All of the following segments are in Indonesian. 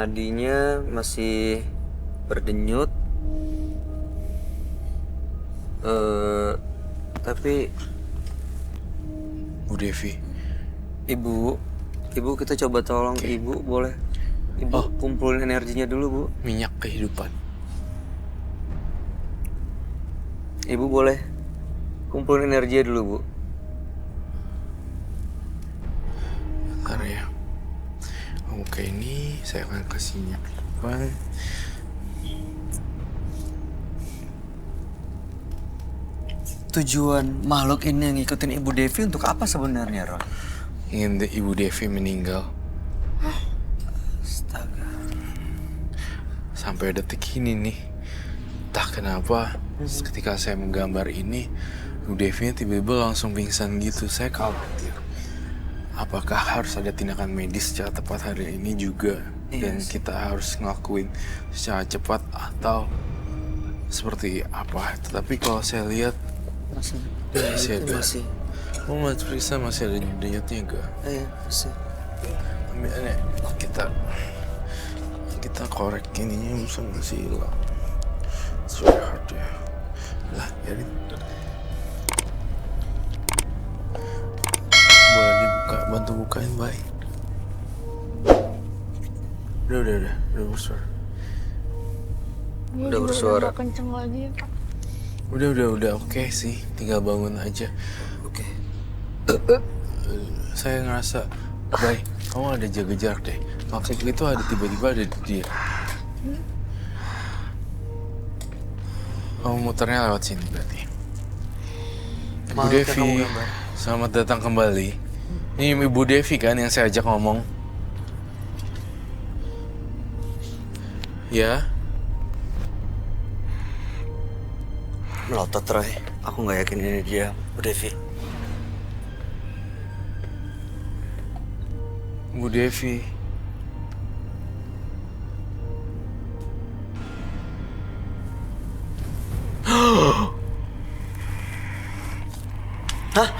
nadinya masih berdenyut. Tapi Bu Devi. Ibu kita coba tolong Ibu, boleh? Ibu kumpulin energinya dulu, Bu. Minyak kehidupan. Ibu boleh kumpulin energinya dulu, Bu. Bentar ya. Oke, ini saya akan kasih minyak kehidupan. Tujuan makhluk ini yang ngikutin Ibu Devi untuk apa sebenarnya, Ron? Ingin Ibu Devi meninggal. Astaga. Sampai detik ini nih, entah kenapa ketika saya menggambar ini, Ibu Devi tiba-tiba langsung pingsan gitu. Saya khawatir apakah harus ada tindakan medis secara tepat hari ini juga, dan kita harus ngelakuin secara cepat atau seperti apa. Tetapi kalau saya lihat masih ada. Oh, Mas Prisa masih ada denyutnya gak? Iya, masih. Ambil kita korek ininya masih hilang. It's very hard ya. Lah, biarin. Boleh dibuka, bantu bukain, baik. Udah bersuara. Udah bersuara. Udah kenceng lagi ya, Pak. Udah oke sih, tinggal bangun aja. Oke. Saya ngerasa, baik, kamu ada jaga jarak deh. Maksud itu ada tiba-tiba ada dia. Kamu muternya lewat sini berarti. Ibu Devi, selamat datang kembali. Ini Ibu Devi kan yang saya ajak ngomong. Ya? Melotot, Roy. Aku nggak yakin ini dia, Bu Devi. Bu Devi. Hah?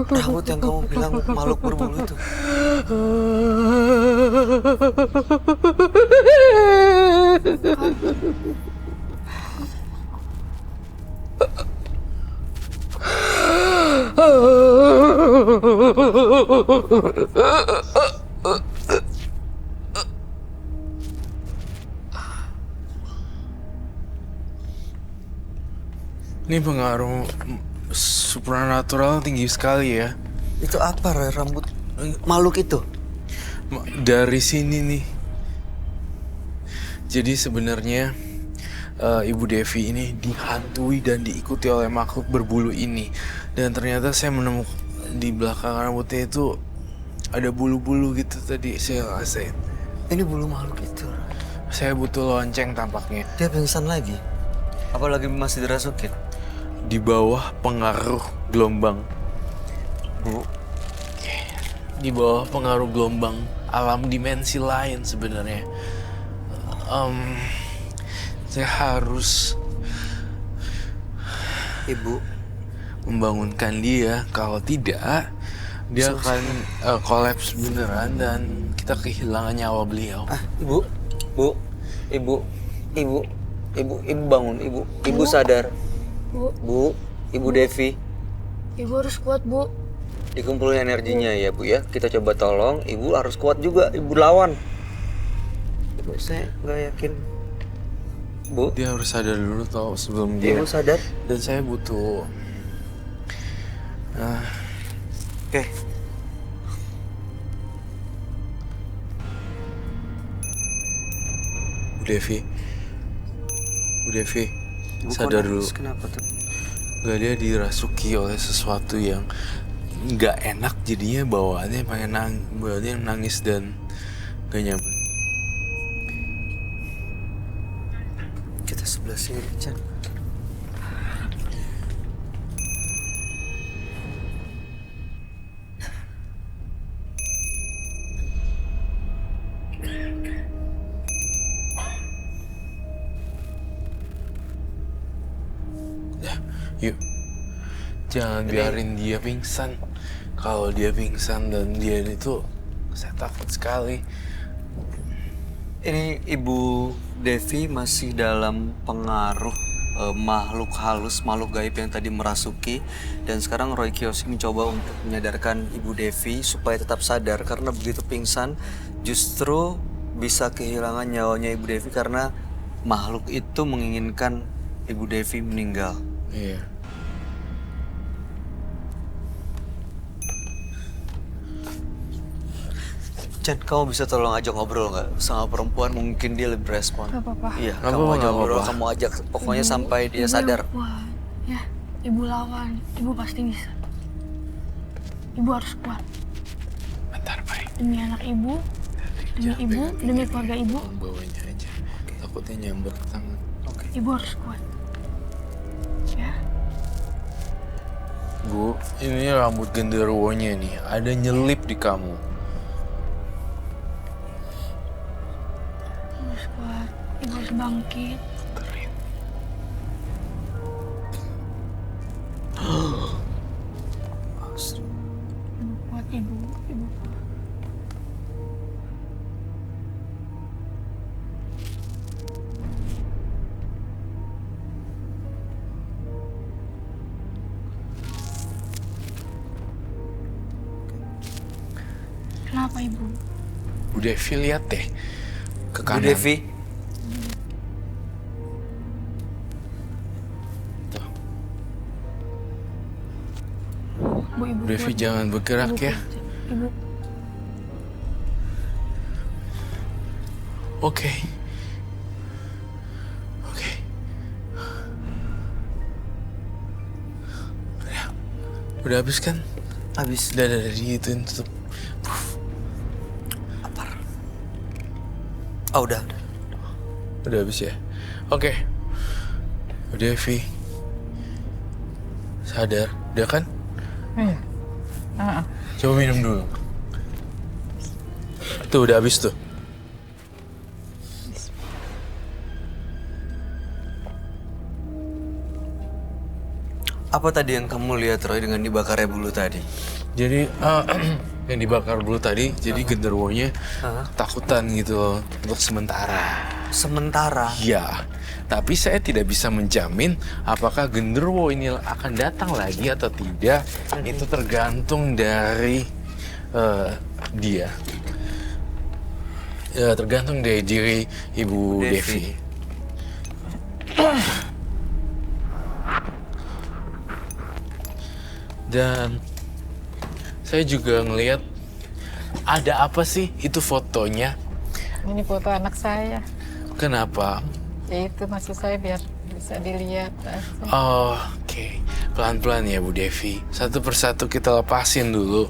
Rambut yang kamu bilang makhluk berbulu itu. Ini pengaruh supranatural tinggi sekali ya. Itu apa, Roy? Rambut makhluk itu? Dari sini nih. Jadi sebenarnya Ibu Devi ini dihantui dan diikuti oleh makhluk berbulu ini. Dan ternyata saya menemukan di belakang rambutnya itu ada bulu-bulu gitu tadi saya rasain. Ini bulu makhluk itu. Saya butuh lonceng tampaknya. Dia pingsan lagi? Apalagi masih dirasukin? Di bawah pengaruh gelombang. Bu, Di bawah pengaruh gelombang alam dimensi lain sebenarnya. Saya harus Ibu membangunkan dia. Kalau tidak, dia akan kolaps beneran dan kita kehilangan nyawa beliau. Ibu bangun, Ibu sadar. Bu, Ibu Devi. Ibu harus kuat, Bu. Dikumpulin energinya ya, Bu ya. Kita coba tolong, Ibu harus kuat juga, Ibu lawan. Ibu, saya nggak yakin. Bu, Dia harus sadar dulu tau sebelum dia. Ibu sadar. Dan saya butuh. Oke. Bu Devi. Ibu Sadar dulu. Kenapa tuh? Gak, dia dirasuki oleh sesuatu yang nggak enak, jadinya bawaannya pengen bawaannya nangis dan gak nyaman. sebelah sini, Chan. Yuk, jangan biarin dia pingsan. Kalau dia pingsan dan dia itu, saya takut sekali. Ini Ibu Devi masih dalam pengaruh makhluk halus, makhluk gaib yang tadi merasuki. Dan sekarang Roy Kiyoshi mencoba untuk menyadarkan Ibu Devi supaya tetap sadar. Karena begitu pingsan justru bisa kehilangan nyawanya Ibu Devi karena makhluk itu menginginkan Ibu Devi meninggal. Iya. Chan, kamu bisa tolong ajak ngobrol nggak sama perempuan? Mungkin dia lebih respon. Gak apa-apa. Iya, Nggak kamu apa-apa, ajak nggak ngobrol, apa-apa. kamu ajak pokoknya sampai dia Ibu sadar. yang kuat. Ya, ibu lawan. Ibu pasti bisa. Ibu harus kuat. Bentar, Pai. Demi anak ibu, demi Jangan ibu, pegang demi ini, keluarga ibu. Bawanya aja. Takutnya nyamber ke tangan. Ibu harus kuat. Ya, Bu, ini rambut genderuwonya nih. Ada nyelip di kamu. ibu harus kuat. Ibu harus bangkit. Terin. Ibu kuat, ibu. Ibu kuat. Kenapa ibu? Bu Devi lihat deh. Ke Bu kanan. Devi, Tuh. Bu, ibu Bu Devi kuat. jangan bergerak Ibu ya. kuat. Ibu, Oke. Oke. Udah habis kan? habis. Udah digituin tutup. Lapar. Oh, udah. Udah habis ya? Oke. Udah, Vi. Sadar. Udah kan? Iya. Coba minum dulu. Tuh, udah habis tuh. Apa tadi yang kamu lihat, Roy, dengan dibakarnya bulu tadi? Jadi, yang dibakar dulu tadi, jadi genderuwonya ketakutan gitu loh, untuk sementara. Sementara. Ya, tapi saya tidak bisa menjamin apakah genderuwo ini akan datang lagi atau tidak. Itu tergantung dari dia. Ya, tergantung dari diri Ibu Devi. Devi. Dan saya juga ngelihat ada apa sih itu fotonya? Ini foto anak saya. Kenapa? Ya itu maksud saya biar bisa dilihat. Oh, oke. Pelan-pelan ya Bu Devi. Satu persatu kita lepasin dulu.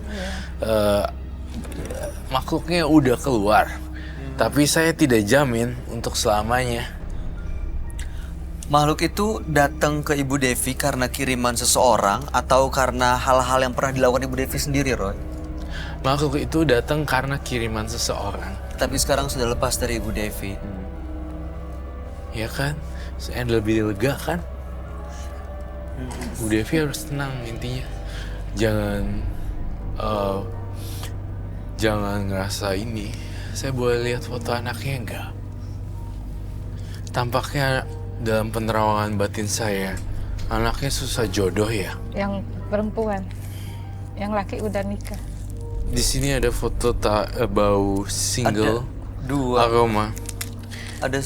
Makhluknya udah keluar. Tapi saya tidak jamin untuk selamanya. Makhluk itu datang ke Ibu Devi karena kiriman seseorang atau karena hal-hal yang pernah dilakukan Ibu Devi sendiri, Roy? Makhluk itu datang karena kiriman seseorang. Tapi sekarang sudah lepas dari Ibu Devi. Ya kan? Saya lebih lega kan? Bu Devi harus tenang intinya. Jangan ngerasa ini. Saya boleh lihat foto anaknya enggak? Tampaknya dalam penerawangan batin saya, anaknya susah jodoh ya. Yang perempuan, yang laki udah nikah. Di sini ada foto bau single Dua. aroma. Ada.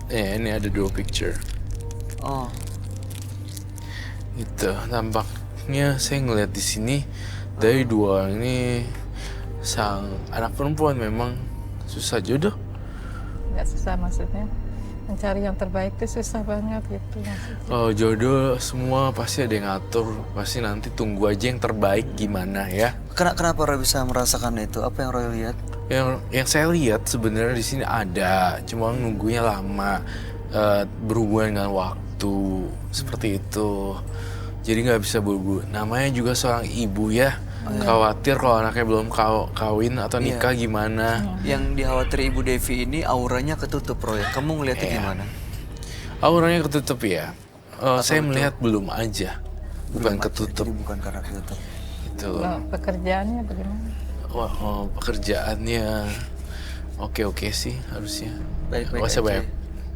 Ini ada 2 picture. Oh. Gitu, tampaknya saya ngeliat di sini dari 2 orang ini sang anak perempuan memang susah jodoh. Nggak susah maksudnya. Mencari yang terbaik itu susah banget gitu maksudnya. Kalau jodoh semua pasti ada yang ngatur, pasti nanti tunggu aja yang terbaik gimana ya. Kenapa Roy bisa merasakan itu? Apa yang Roy lihat? Yang saya lihat sebenarnya di sini ada, cuma nunggunya lama. berhubungan dengan waktu seperti itu. Jadi nggak bisa buru-buru. Namanya juga seorang ibu ya. Khawatir kalau anaknya belum kawin atau nikah gimana. Yang dikhawatir Ibu Devi ini auranya ketutup, Roy. Kamu ngeliatnya gimana? Auranya ketutup ya. Saya melihat belum aja. Bukan ketutup. Jadi bukan karena ketutup. Itu. Nah, pekerjaannya bagaimana? Wah, pekerjaannya oke-oke sih harusnya. Baik-baik Gak usah aja. banyak,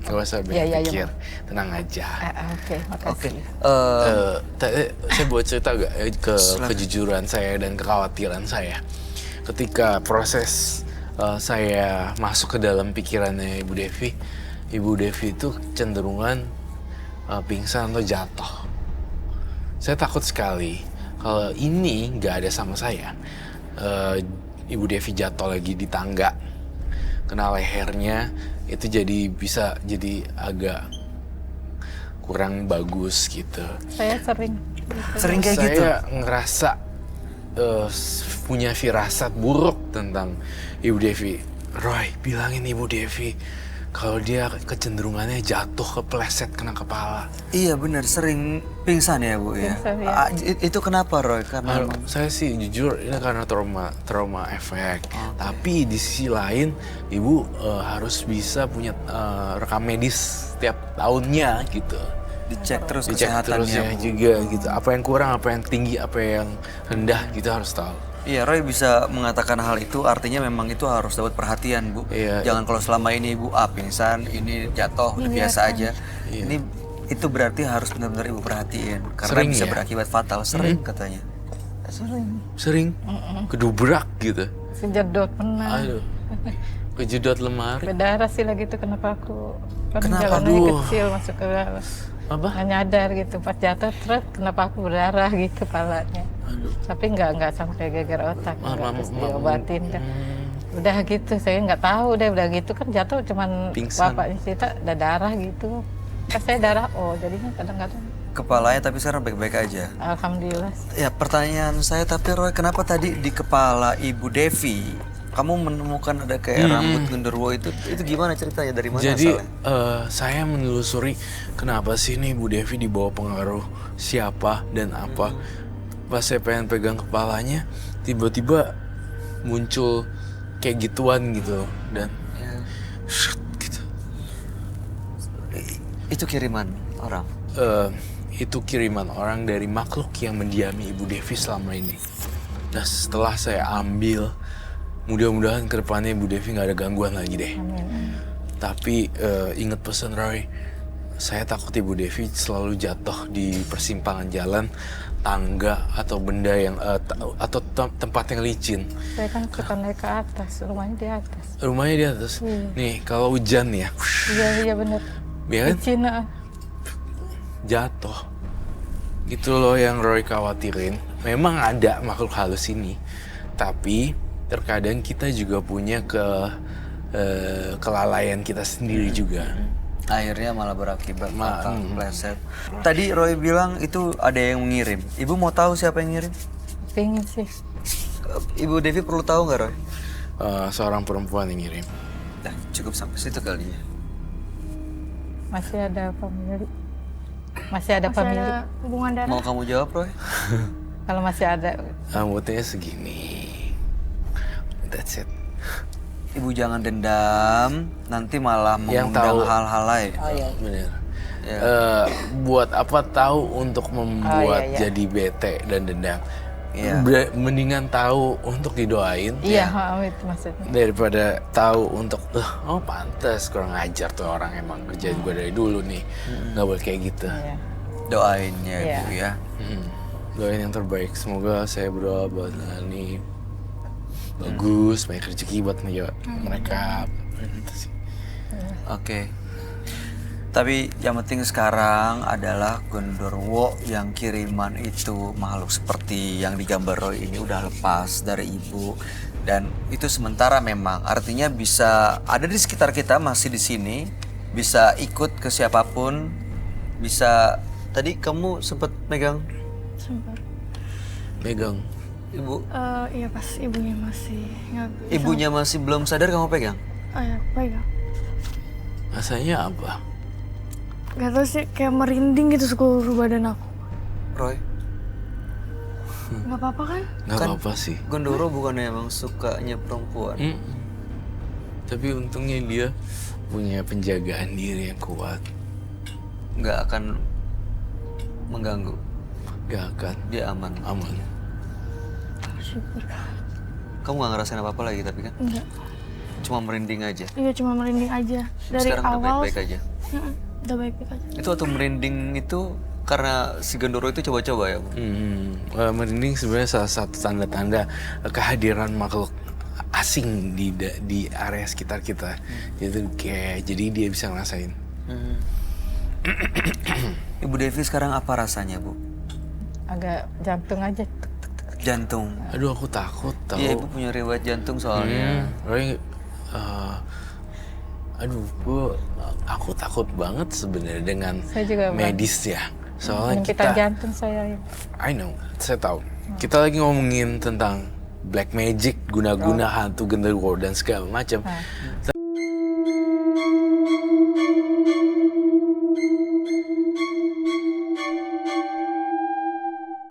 gak usah banyak Iya, iya, pikir. Tenang aja. Oke, makasih. Saya buat cerita gak ke kejujuran saya dan kekhawatiran saya. Ketika proses saya masuk ke dalam pikirannya Ibu Devi itu cenderungan pingsan atau jatuh. Saya takut sekali kalau ini nggak ada sama saya. Ibu Devi jatuh lagi di tangga, kena lehernya, itu bisa jadi agak kurang bagus gitu. Saya sering. Sering kayak gitu? Saya ngerasa punya firasat buruk tentang Ibu Devi. Roy, bilangin Ibu Devi kalau dia kecenderungannya jatuh, kepleset, kena kepala. Iya benar, sering pingsan ya Bu ya. Pingsan, ya. Itu kenapa Roy? Karena emang- Saya sih jujur ini karena trauma efek. Tapi di sisi lain ibu harus bisa punya rekam medis setiap tahunnya gitu. dicek terus Dicek terus kesehatannya ya Bu. juga gitu. Apa yang kurang, apa yang tinggi, apa yang rendah gitu harus tahu. Iya, Roy bisa mengatakan hal itu artinya memang itu harus dapat perhatian, Bu. Iya. Jangan kalau selama ini Ibu pingsan, ini jatuh, udah biasa aja. Iya. Ini itu berarti harus benar-benar Ibu perhatiin karena Sering bisa ya? berakibat fatal, sering katanya. Sering kedubrak gitu. Sejedot pernah. Aduh. Kejedot lemari. Berdarah sih lagi tuh kenapa aku kan Kenapa? jalanannya Aduh. kecil masuk ke dalam. Apa? Nggak nyadar gitu pas jatuh terus kenapa aku berdarah gitu kepalanya. Tapi nggak sampai geger otak. Terus diobatin kan. Udah gitu saya nggak tahu udah gitu kan jatuh cuman Pingsan. bapaknya cerita ada darah gitu. Pas saya darah jadinya kadang-kadang Kepalanya tapi sekarang baik-baik aja. alhamdulillah. Ya, pertanyaan saya tapi Roy, kenapa tadi di kepala Ibu Devi kamu menemukan ada kayak rambut genderuwo itu gimana ceritanya, dari mana Jadi asalnya? saya menelusuri kenapa sih nih Bu Devi dibawa pengaruh siapa dan apa. Pas saya pengen pegang kepalanya, tiba-tiba muncul kayak gituan gitu dan Ya, gitu. itu kiriman orang. Itu kiriman orang dari makhluk yang mendiami Ibu Devi selama ini. Nah setelah saya ambil, mudah-mudahan ke depannya Ibu Devi nggak ada gangguan lagi deh. Tapi ingat pesan Roy, saya takut Ibu Devi selalu jatuh di persimpangan jalan, tangga atau benda yang atau tempat yang licin. Saya kan suka naik ke atas, rumahnya di atas. Rumahnya di atas. Nih kalau hujan ya, Iya bener. ya kan Di Cina. jatuh. Gitu loh yang Roy khawatirin. Memang ada makhluk halus ini, tapi terkadang kita juga punya kelalaian kita sendiri juga. Akhirnya malah berakibat fatal, pleset. Tadi Roy bilang itu ada yang mengirim. Ibu mau tahu siapa yang ngirim? Pingin sih. Ibu Devi perlu tahu nggak Roy? Seorang perempuan yang ngirim. Nah, cukup sampai situ kali ya. Masih ada pemilik. Masih ada Masih pemilik. ada hubungan darah. Mau kamu jawab Roy? Kalau masih ada. Rambutnya segini. That's it. Ibu jangan dendam, nanti malah Yang mengundang tahu. hal-hal lain. Bener. Ya. Buat apa tahu untuk membuat iya. jadi bete dan dendam. Iya. Mendingan tahu untuk didoain Iya, itu maksudnya. daripada tahu untuk pantas kurang ajar tuh orang, emang kerja gue dari dulu nih nggak boleh kayak gitu. Iya. Doain ya Iya. Ibu ya. Doain yang terbaik, semoga saya berdoa buat Nani bagus, banyak rezeki buat mereka. Gitu sih. Oke. Tapi yang penting sekarang adalah genderuwo yang kiriman itu makhluk seperti yang digambar Roy ini udah lepas dari ibu, dan itu sementara memang artinya bisa ada di sekitar kita, masih di sini, bisa ikut ke siapapun, bisa. Tadi kamu sempat megang Sempat. Megang. ibu, Iya pas ibunya masih nggak bisa. ibunya masih belum sadar kamu pegang. Oh ya, pegang. Rasanya apa? Gak tau sih, kayak merinding gitu seluruh badan aku. Roy, Gak apa-apa kan? Nggak Kan- apa-apa sih. Gondoro bukannya emang sukanya perempuan? Tapi untungnya dia punya penjagaan diri yang kuat. Nggak akan mengganggu. Gak akan Dia aman. aman. Syukur. Kamu nggak ngerasain apa-apa lagi tapi kan? Enggak. Cuma merinding aja. Iya cuma merinding aja. Dari Sekarang udah awal. baik-baik aja. Udah baik-baik aja. Itu waktu merinding itu karena si Gondoro itu coba-coba ya, Bu? Merinding sebenarnya salah satu tanda-tanda kehadiran makhluk asing di area sekitar kita. Jadi dia bisa ngerasain. Ibu Devi sekarang apa rasanya, Bu? Agak jantung aja. Jantung. Aduh, aku takut tau. Iya, Ibu punya riwayat jantung soalnya. Roy, aku takut banget sebenarnya dengan Saya juga, Bang. medis ya. Soalnya Penyempitan kita, jantung saya. I know, saya tahu. Kita lagi ngomongin tentang black magic, guna-guna hantu genderuwo dan segala macam.